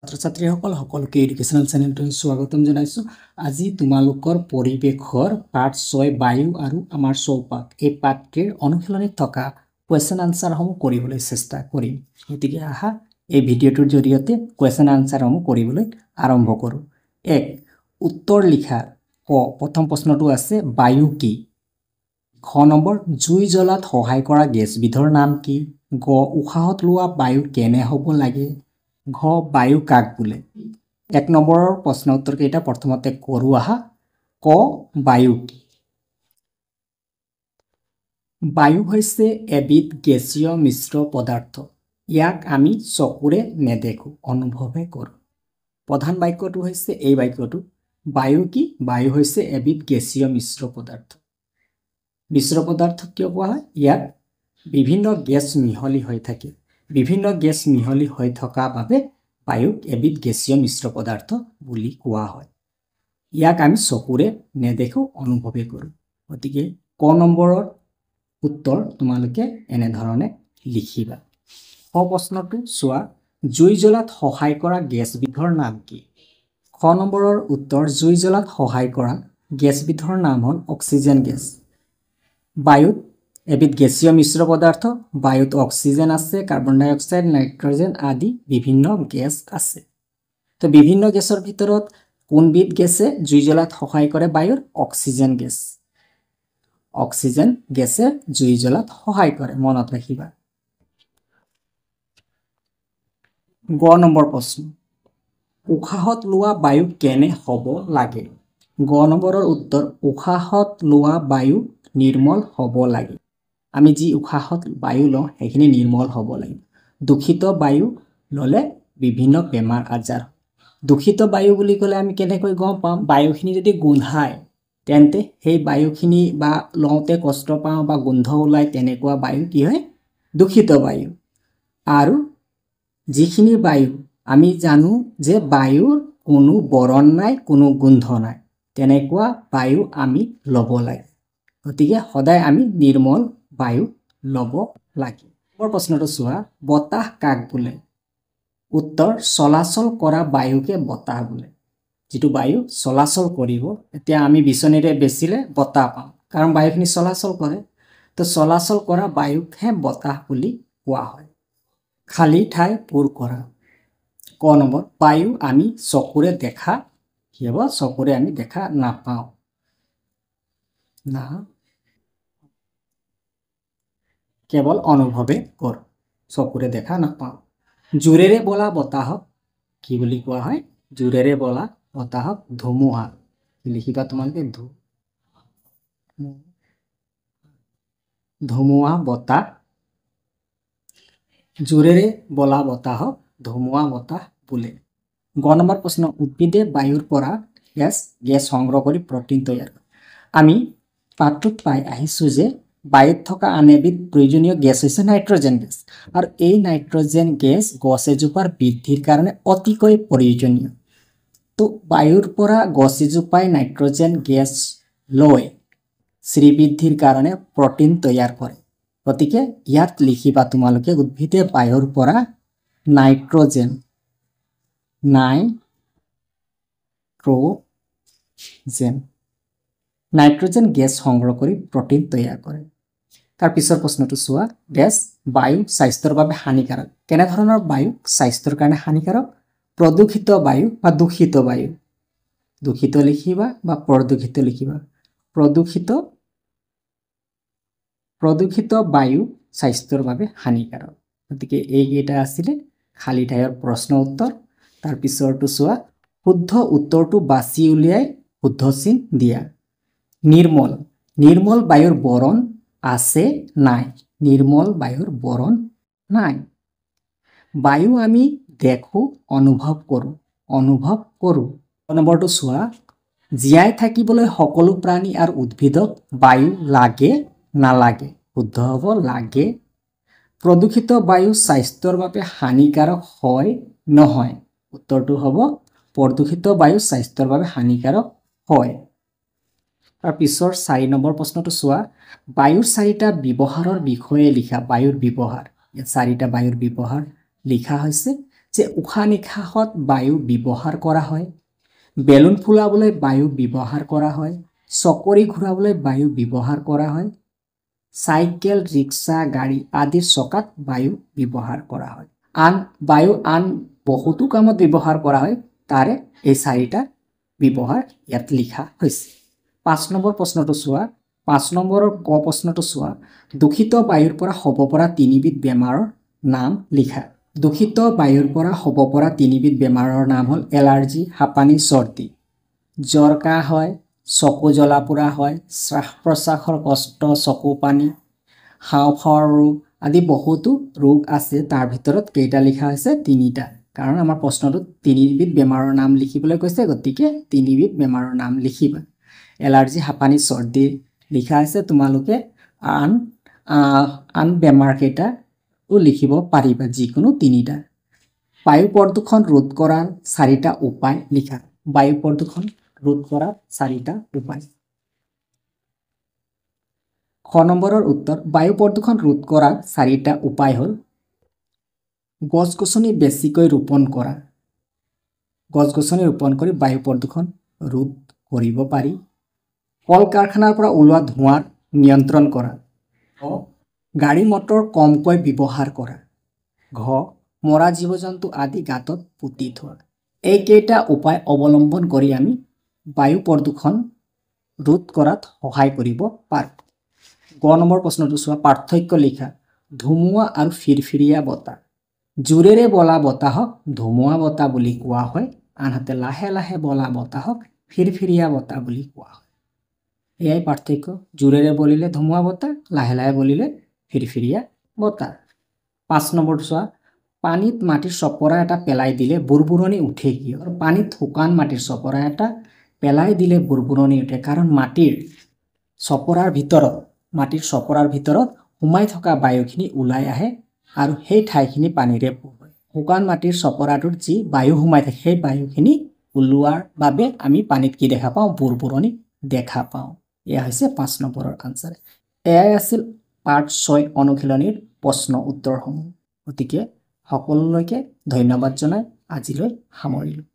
ছাত্ৰছাত্ৰীসকল সকলোকে এডুকেশ্যনেল চেনেলটোলৈ স্বাগতম জনাইছোঁ। আজি তোমালোকৰ পৰিৱেশৰ পাঠ 6 বায়ু আৰু আমাৰ চৌপাশ এই পাঠটিৰ অনুশীলনীত থকা কুৱেশ্যন আনসাৰসমূহ কৰিবলৈ চেষ্টা কৰিম। গতিকে আহা এই ভিডিঅ'টোৰ জৰিয়তে কুৱেশ্যন আনসাৰসমূহ কৰিবলৈ আৰম্ভ কৰোঁ। 1 উত্তৰ লিখা। ক প্ৰথম প্ৰশ্নটো আছে বায়ু কি? খ নম্বৰ জুই জ্বলাত সহায় কৰা গেছবিধৰ নাম কি? গ উশাহত লোৱা বায়ু কেনে হ'ব লাগে? ঘ বায়ু কাক বোলে? 1 নম্বৰৰ প্ৰশ্ন উত্তৰ কেইটা প্ৰথমতে কৰো আহা। ক বায়ু কি? বায়ু হৈছে এবিধ গেছীয় মিশ্ৰ পদাৰ্থ। ইয়াক আমি চকুৰে নেদেখো, অনুভৱহে কৰোঁ। প্ৰধান বাক্যটো হৈছে এই বাক্যটো, বায়ু কি? বায়ু হৈছে এবিধ গেছীয় মিশ্ৰ পদাৰ্থ। মিশ্ৰ পদাৰ্থ কিয় কোৱা হয়? ইয়াত বিভিন্ন গেছ মিহলি হৈ থাকে। বিভিন্ন গেছ মিহলি হৈ থকা বাবে বায়ুক এবিধ গেছীয় মিশ্ৰ পদাৰ্থ বুলি কোৱা হয়। ইয়াক আমি চকুৰে নেদেখো, অনুভৱে কৰোঁ। গতিকে ক নম্বৰৰ উত্তৰ তোমালোকে এনেধৰণে লিখিবা। খ প্ৰশ্নটো চোৱা, জুই জ্বলাত সহায় কৰা গেছবিধৰ নাম কি? খ নম্বৰৰ উত্তৰ জুই জ্বলাত সহায় কৰা গেছবিধৰ নাম হ'ল অক্সিজেন গেছ। বায়ুত এবিধ গেছীয় মিশ্ৰ পদাৰ্থ। বায়ুত অক্সিজেন আছে, কাৰ্বন ডাই অক্সাইড, নাইট্ৰজেন আদি বিভিন্ন গেছ আছে। তো বিভিন্ন গেছৰ ভিতৰত কোনবিধ গেছে জুই জ্বলাত সহায় কৰে? বায়ুৰ অক্সিজেন গেছ। অক্সিজেন গেছে জুই জ্বলাত সহায় কৰে, মনত ৰাখিবা। গ নম্বৰ প্ৰশ্ন, উশাহত লোৱা বায়ু কেনে হ'ব লাগে? গ নম্বৰৰ উত্তৰ উশাহত লোৱা বায়ু নিৰ্মল হ'ব লাগে। আমি যি উশাহত বায়ু লওঁ সেইখিনি নিৰ্মল হ'ব লাগে। দূষিত বায়ু ল'লে বিভিন্ন বেমাৰ আজাৰ। দূষিত বায়ু বুলি ক'লে আমি কেনেকৈ গম পাম? বায়ুখিনি যদি গোন্ধায় তেন্তে সেই বায়ুখিনি বা লওঁতে কষ্ট পাওঁ বা গোন্ধ ওলায়, তেনেকুৱা বায়ু কি হয়? দূষিত বায়ু। আৰু যিখিনি বায়ু আমি জানো যে বায়ুৰ কোনো বৰণ নাই, কোনো গোন্ধ নাই, তেনেকুৱা বায়ু আমি ল'ব লাগে। গতিকে সদায় আমি নিৰ্মল বায়ু ল'ব লাগে। প্ৰশ্নটো চোৱা, বতাহ কাক বোলে? উত্তৰ চলাচল কৰা বায়ুকে বতাহ বোলে। যিটো বায়ু চলাচল কৰিব, এতিয়া আমি বিচনীৰে বেচিলে বতাহ পাওঁ, কাৰণ বায়ুখিনি চলাচল কৰে। তো চলাচল কৰা বায়ুকহে বতাহ বুলি কোৱা হয়। খালী ঠাই পূৰ কৰা। ক নম্বৰ বায়ু আমি চকুৰে দেখা, কি হ'ব? চকুৰে আমি দেখা নাপাওঁ। কেৱল অনুভৱে কৰোঁ, চকুৰে দেখা নাপাওঁ। জোৰেৰে বলা বতাহক কি বুলি কোৱা হয়? জোৰেৰে বলা বতাহক ধুমুহা। লিখিবা তোমালোকে, ধুমুহা বতাহ। জোৰেৰে বলা বতাহক ধুমুহা বতাহ বোলে। গ নম্বৰ প্ৰশ্ন, উদ্ভিদে বায়ুৰ পৰা গেছ সংগ্ৰহ কৰি প্ৰটিন তৈয়াৰ কৰে। আমি পাঠটোত পাই আহিছোঁ যে বায়ুত থকা আন এবিধ প্ৰয়োজনীয় গেছ হৈছে নাইট্ৰজেন গেছ। আৰু এই নাইট্ৰজেন গেছ গছ এজোপাৰ বৃদ্ধিৰ কাৰণে অতিকৈ প্ৰয়োজনীয়। তো বায়ুৰ পৰা গছ এজোপাই নাইট্ৰজেন গেছ লৈ শ্ৰীবৃদ্ধিৰ কাৰণে প্ৰটিন তৈয়াৰ কৰে। গতিকে ইয়াত লিখিবা তোমালোকে, উদ্ভিদে বায়ুৰ পৰা নাইট্ৰজেন গেছ সংগ্ৰহ কৰি প্ৰটিন তৈয়াৰ কৰে। তাৰ পিছৰ প্ৰশ্নটো চোৱা, বায়ু স্বাস্থ্যৰ বাবে হানিকাৰক। কেনেধৰণৰ বায়ু স্বাস্থ্যৰ কাৰণে হানিকাৰক? প্ৰদূষিত বায়ু বা দূষিত বায়ু। দূষিত লিখিবা বা প্ৰদূষিত লিখিবা। প্ৰদূষিত বায়ু স্বাস্থ্যৰ বাবে হানিকাৰক। গতিকে এইকেইটা আছিলে খালী ঠাইৰ প্ৰশ্ন উত্তৰ। তাৰ পিছৰটো চোৱা, শুদ্ধ উত্তৰটো বাছি উলিয়াই শুদ্ধ চিন দিয়া। নিৰ্মল। নিৰ্মল বায়ুৰ বৰণ আছে নাই? নিৰ্মল বায়ুৰ বৰণ নাই। বায়ু আমি দেখো, অনুভৱ কৰোঁ। অনুভৱ কৰোঁ। নম্বৰটো চোৱা, জীয়াই থাকিবলৈ সকলো প্ৰাণী আৰু উদ্ভিদক বায়ু লাগে নালাগে? শুদ্ধ হ'ব লাগে। প্ৰদূষিত বায়ু স্বাস্থ্যৰ বাবে হানিকাৰক হয় নহয়? উত্তৰটো হ'ব প্ৰদূষিত বায়ু স্বাস্থ্যৰ বাবে হানিকাৰক হয়। তাৰ পিছৰ 4 নম্বৰ প্ৰশ্নটো চোৱা, বায়ুৰ 4টা ব্যৱহাৰৰ বিষয়ে লিখা। বায়ুৰ ব্যৱহাৰ, ইয়াত 4টা বায়ুৰ ব্যৱহাৰ লিখা হৈছে। যে উশাহ নিশাহত বায়ু ব্যৱহাৰ কৰা হয়, বেলুন ফুলাবলৈ বায়ু ব্যৱহাৰ কৰা হয়, চকৰি ঘূৰাবলৈ বায়ু ব্যৱহাৰ কৰা হয়, চাইকেল ৰিক্সা গাড়ী আদিৰ চকাত বায়ু ব্যৱহাৰ কৰা হয়। বায়ু আন বহুতো কামত ব্যৱহাৰ কৰা হয়, তাৰে এই চাৰিটা ব্যৱহাৰ ইয়াত লিখা হৈছে। 5 নম্বৰ প্ৰশ্নটো চোৱা। 5 নম্বৰৰ ক প্ৰশ্নটো চোৱা। দূষিত বায়ুৰ পৰা হ'ব পৰা তিনিবিধ বেমাৰৰ নাম লিখা। দূষিত বায়ুৰ পৰা হ'ব পৰা তিনিবিধ বেমাৰৰ নাম হ'ল এলাৰ্জি, হাঁপানি, চৰ্দি। জ্বৰ কাহ হয়, চকু জ্বলা পোৰা হয়, শ্বাস প্ৰশ্বাসৰ কষ্ট, চকু পানী, হাঁওফাঁওৰ ৰোগ আদি বহুতো ৰোগ আছে। তাৰ ভিতৰত কেইটা লিখা হৈছে? তিনিটা। কাৰণ আমাৰ প্ৰশ্নটোত তিনিবিধ বেমাৰৰ নাম লিখিবলৈ কৈছে, গতিকে তিনিবিধ বেমাৰৰ নাম লিখিবা। এলাৰ্জি, হাঁপানি, চৰ্দি লিখা আছে। তোমালোকে আন বেমাৰকেইটাও লিখিব পাৰিবা, যিকোনো তিনিটা। বায়ু প্ৰদূষণ ৰোধ কৰাৰ 4টা উপায় লিখা। বায়ু প্ৰদূষণ ৰোধ কৰাৰ 4টা উপায়। খ নম্বৰৰ উত্তৰ, বায়ু প্ৰদূষণ ৰোধ কৰাৰ 4টা উপায় হ'ল গছ-গছনি বেছিকৈ ৰোপণ কৰা। গছ-গছনি ৰোপণ কৰি বায়ু প্ৰদূষণ ৰোধ কৰিব পাৰি। কল কাৰখানাৰ পৰা ওলোৱা ধোঁৱাৰ নিয়ন্ত্ৰণ কৰা। গাড়ী মটৰ কমকৈ ব্যৱহাৰ কৰা। ঘ মৰা জীৱ জন্তু আদি গাঁতত পুতি থোৱা। এইকেইটা উপায় অৱলম্বন কৰি আমি বায়ু প্ৰদূষণ ৰোধ কৰাত সহায় কৰিব পাৰোঁ। গ নম্বৰ প্ৰশ্নটো চোৱা। পাৰ্থক্য লিখা। ধুমুহা আৰু ফিৰফিৰিয়া বতাহ। জোৰেৰে বলা বতাহক ধুমুহা বতাহ বুলি কোৱা হয়, আনহাতে লাহে লাহে বলা বতাহক ফিৰফিৰিয়া বতাহ বুলি কোৱা হয়। এয়াই পাৰ্থক্য। জোৰেৰে বলিলে ধুমুহা বতাহ, লাহে লাহে বলিলে ফিৰফিৰিয়া বতাহ। 5 নম্বৰটো চোৱা। পানীত মাটিৰ চপৰা এটা পেলাই দিলে বুৰবুৰণি উঠে কিয়? পানীত শুকান মাটিৰ চপৰা এটা পেলাই দিলে বুৰবুৰণি উঠে, কাৰণ মাটিৰ চপৰাৰ ভিতৰত সোমাই থকা বায়ুখিনি ওলাই আহে আৰু সেই ঠাইখিনি পানীৰে ভৰে। শুকান মাটিৰ চপৰাটোত যি বায়ু সোমাই থাকে, সেই বায়ুখিনি ওলোৱাৰ বাবে আমি পানীত কি দেখা পাওঁ? বুৰবুৰণি দেখা পাওঁ। এয়া হৈছে 5 নম্বৰৰ আনচাৰ। এয়াই আছিল পাৰ্ট 6 অনুশীলনীৰ প্ৰশ্ন উত্তৰসমূহ। গতিকে সকলোলৈকে ধন্যবাদ জনাই আজিলৈ সামৰিলোঁ।